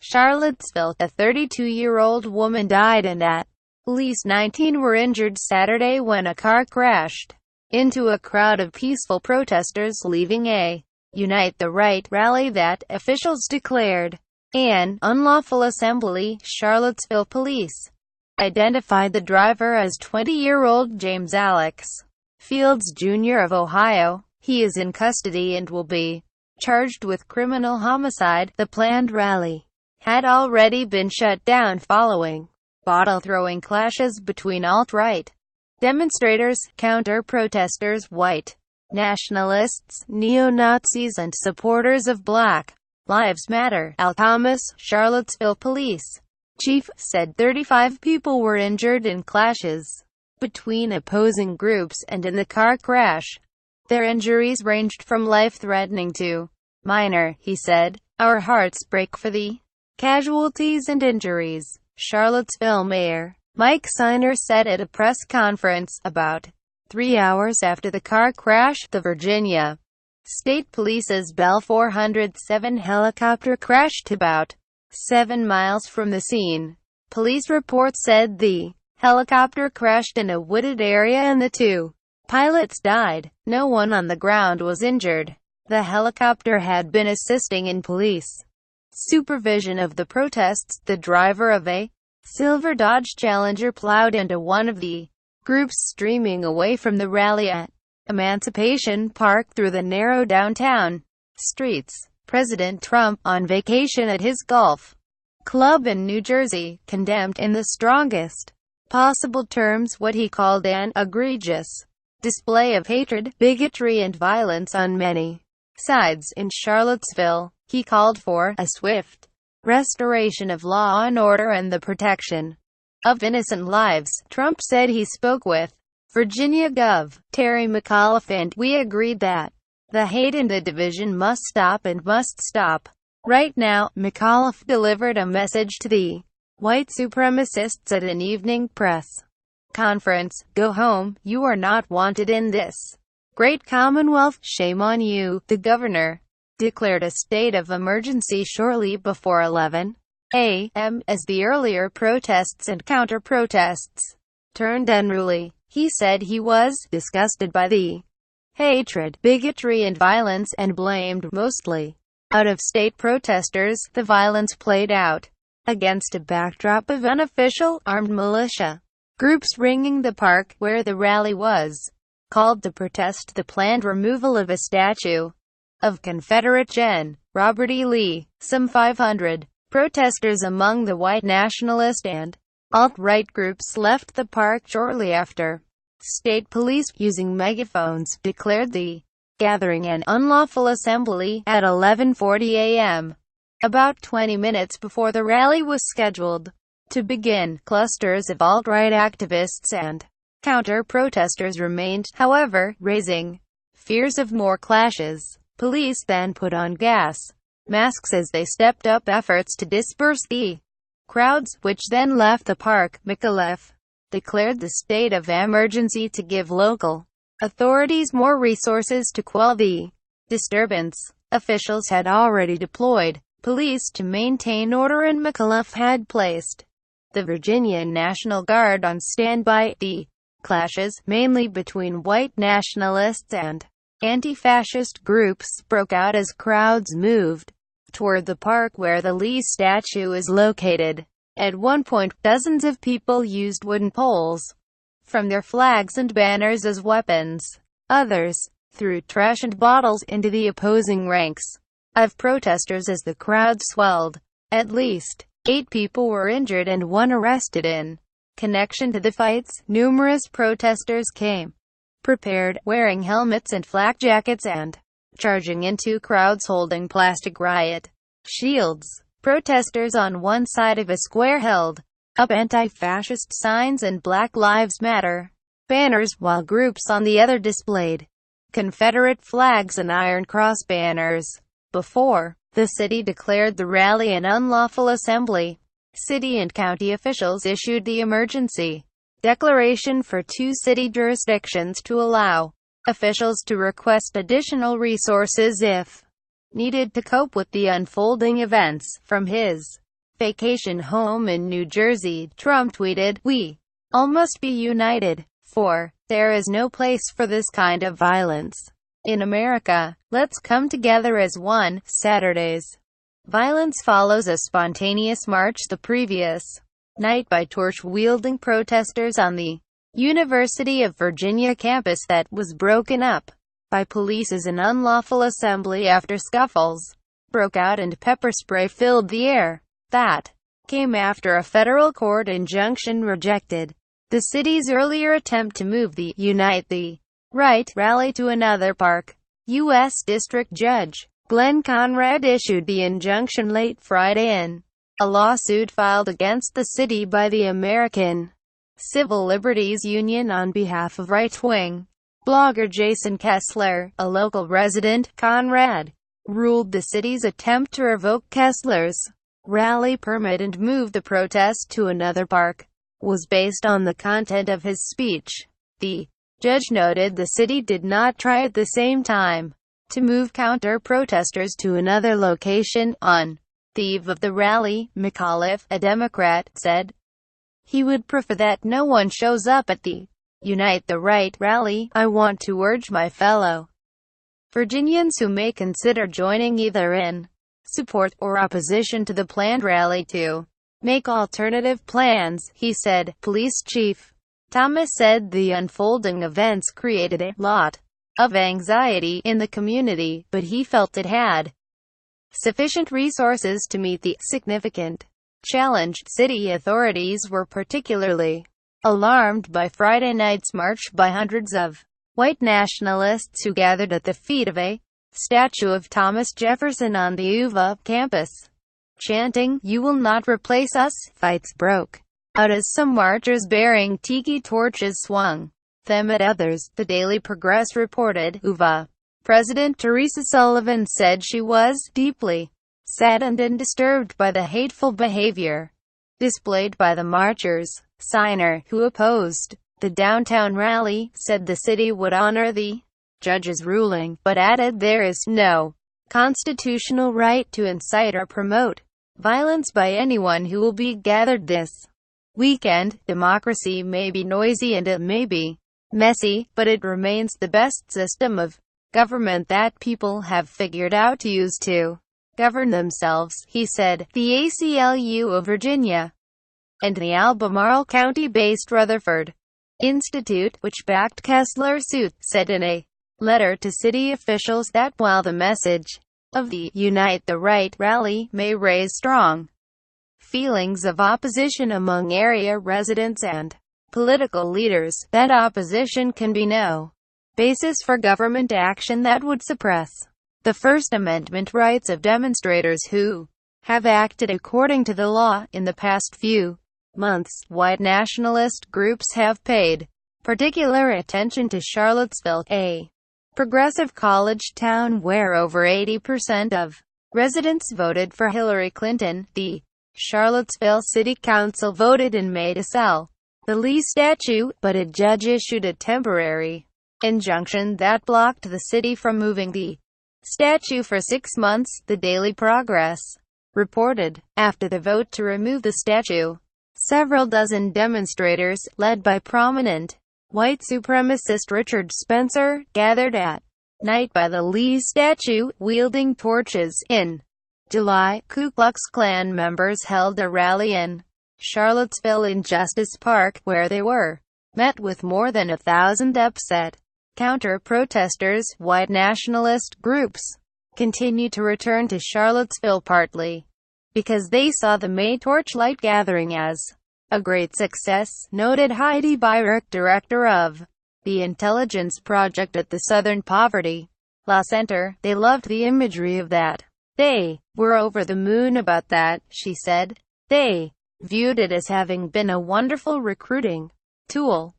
Charlottesville, a 32-year-old woman died and at least 19 were injured Saturday when a car crashed into a crowd of peaceful protesters leaving a Unite the Right rally that officials declared an unlawful assembly. Charlottesville police identified the driver as 20-year-old James Alex Fields Jr. of Ohio. He is in custody and will be charged with criminal homicide. The planned rally had already been shut down following bottle-throwing clashes between alt-right demonstrators, counter-protesters, white nationalists, neo-Nazis and supporters of Black Lives Matter. Al Thomas, Charlottesville police chief, said 35 people were injured in clashes between opposing groups and in the car crash. Their injuries ranged from life-threatening to minor, he said. Our hearts break for the casualties and injuries, Charlottesville Mayor Mike Siner said at a press conference. About 3 hours after the car crash, the Virginia State Police's Bell 407 helicopter crashed about 7 miles from the scene. Police reports said the helicopter crashed in a wooded area and the two pilots died. No one on the ground was injured. The helicopter had been assisting in police supervision of the protests. The driver of a silver Dodge Challenger plowed into one of the groups streaming away from the rally at Emancipation Park through the narrow downtown streets. President Trump, on vacation at his golf club in New Jersey, condemned in the strongest possible terms what he called an egregious display of hatred, bigotry and violence on many sides in Charlottesville. He called for a swift restoration of law and order and the protection of innocent lives. Trump said he spoke with Virginia Gov. Terry McAuliffe and we agreed that the hate and the division must stop and must stop right now. McAuliffe delivered a message to the white supremacists at an evening press conference. Go home, you are not wanted in this great Commonwealth. Shame on you. The governor declared a state of emergency shortly before 11 a.m. as the earlier protests and counter-protests turned unruly. He said he was disgusted by the hatred, bigotry and violence, and blamed mostly out-of-state protesters. The violence played out against a backdrop of unofficial, armed militia groups ringing the park, where the rally was called to protest the planned removal of a statue of Confederate Gen. Robert E. Lee. Some 500 protesters among the white nationalist and alt-right groups left the park shortly after. State police, using megaphones, declared the gathering an unlawful assembly at 11:40 a.m. About 20 minutes before the rally was scheduled to begin. Clusters of alt-right activists and counter-protesters remained, however, raising fears of more clashes. Police then put on gas masks as they stepped up efforts to disperse the crowds, which then left the park. McAuliffe declared the state of emergency to give local authorities more resources to quell the disturbance. Officials had already deployed police to maintain order and McAuliffe had placed the Virginia National Guard on standby. The clashes, mainly between white nationalists and anti-fascist groups, broke out as crowds moved toward the park where the Lee statue is located. At one point, dozens of people used wooden poles from their flags and banners as weapons. Others threw trash and bottles into the opposing ranks of protesters as the crowd swelled. At least 8 people were injured and 1 arrested in connection to the fights. Numerous protesters came prepared, wearing helmets and flak jackets and charging into crowds holding plastic riot shields. Protesters on one side of a square held up anti-fascist signs and Black Lives Matter banners, while groups on the other displayed Confederate flags and Iron Cross banners. Before the city declared the rally an unlawful assembly, city and county officials issued the emergency declaration for 2 city jurisdictions to allow officials to request additional resources if needed to cope with the unfolding events. From his vacation home in New Jersey, Trump tweeted, "We all must be united. For there is no place for this kind of violence in America. Let's come together as one." Saturday's violence follows a spontaneous march the previous night by torch-wielding protesters on the University of Virginia campus that was broken up by police as an unlawful assembly after scuffles broke out and pepper spray filled the air. That came after a federal court injunction rejected the city's earlier attempt to move the Unite the Right rally to another park. U.S. District Judge Glenn Conrad issued the injunction late Friday in a lawsuit filed against the city by the American Civil Liberties Union on behalf of right-wing blogger Jason Kessler, a local resident. Conrad ruled the city's attempt to revoke Kessler's rally permit and move the protest to another park was based on the content of his speech. The judge noted the city did not try at the same time to move counter-protesters to another location. On the eve of the rally, McAuliffe, a Democrat, said he would prefer that no one shows up at the Unite the Right rally. "I want to urge my fellow Virginians who may consider joining either in support or opposition to the planned rally to make alternative plans," he said. Police Chief Thomas said the unfolding events created a lot of anxiety in the community, but he felt it had sufficient resources to meet the significant challenge. City authorities were particularly alarmed by Friday night's march by hundreds of white nationalists who gathered at the feet of a statue of Thomas Jefferson on the UVA campus, chanting, "You will not replace us." Fights broke out as some marchers bearing tiki torches swung them at others, the Daily Progress reported. UVA President Teresa Sullivan said she was deeply saddened and disturbed by the hateful behavior displayed by the marchers. Signer, who opposed the downtown rally, said the city would honor the judge's ruling, but added there is no constitutional right to incite or promote violence by anyone who will be gathered this weekend. "Democracy may be noisy and it may be messy, but it remains the best system of government that people have figured out to use to govern themselves," he said. The ACLU of Virginia and the Albemarle County-based Rutherford Institute, which backed Kessler's suit, said in a letter to city officials that while the message of the Unite the Right rally may raise strong feelings of opposition among area residents and political leaders, that opposition can be no basis for government action that would suppress the First Amendment rights of demonstrators who have acted according to the law. In the past few months, white nationalist groups have paid particular attention to Charlottesville, a progressive college town where over 80% of residents voted for Hillary Clinton. The Charlottesville City Council voted in May to sell the Lee statue, but a judge issued a temporary injunction that blocked the city from moving the statue for 6 months, the Daily Progress reported. After the vote to remove the statue, several dozen demonstrators, led by prominent white supremacist Richard Spencer, gathered at night by the Lee statue, wielding torches. In July, Ku Klux Klan members held a rally in Charlottesville in Justice Park, where they were met with more than 1,000 upset counter-protesters. White nationalist groups continue to return to Charlottesville partly because they saw the May Torchlight Gathering as a great success, noted Heidi Beirich, director of the Intelligence Project at the Southern Poverty Law Center. "They loved the imagery of that. They were over the moon about that," she said. "They viewed it as having been a wonderful recruiting tool